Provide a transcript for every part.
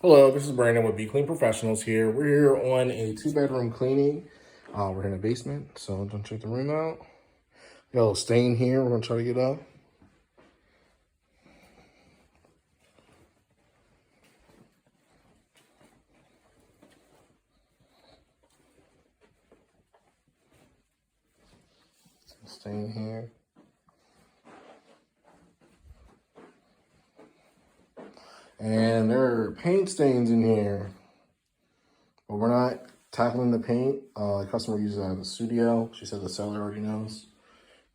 Hello, this is Brandon with Be Clean Professionals here. We're here on a 2-bedroom cleaning. We're in the basement, so don't check the room out. Got a little stain here we're gonna try to get up. Stain here. And there are paint stains in here, but we're not tackling the paint. The customer uses it as a studio. She said the seller already knows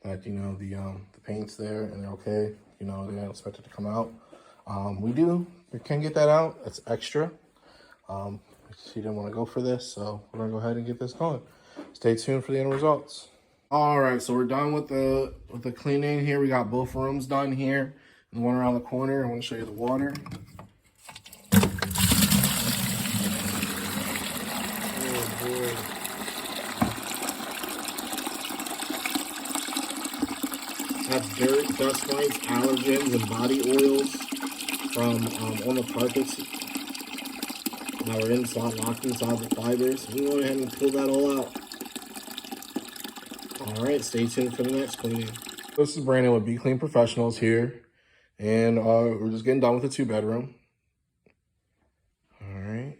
that, the paint's there and they're okay. They don't expect it to come out. We can get that out. It's extra. She didn't want to go for this, so we're gonna go ahead and get this going. Stay tuned for the end results. All right, so we're done with the cleaning here. We got both rooms done here, and the one around the corner. I want to show you the water. Oh boy. That's dirt, dust mites, allergens, and body oils from on the carpets that were locked inside the fibers. We went ahead and pulled that all out. All right, stay tuned for the next cleaning. This is Brandon with Be Clean Professionals here, and we're just getting done with the 2-bedroom. All right.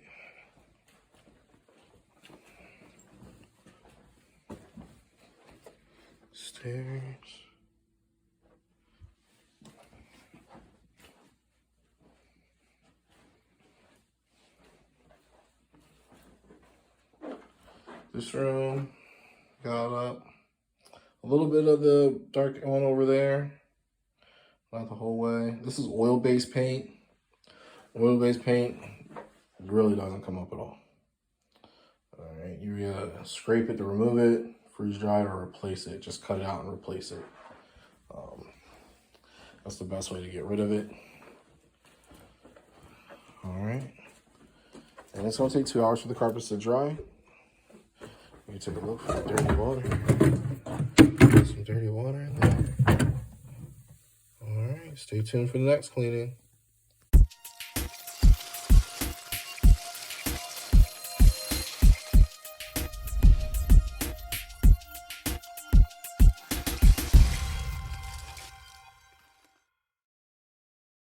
Stairs. This room got up. A little bit of the dark one over there. Not the whole way. This is oil-based paint. Oil-based paint really doesn't come up at all. All right, you scrape it to remove it, freeze dry it, or replace it. Just cut it out and replace it. That's the best way to get rid of it. All right. And it's gonna take 2 hours for the carpets to dry. You take a look for the dirty water. Some dirty water in there. All right, stay tuned for the next cleaning.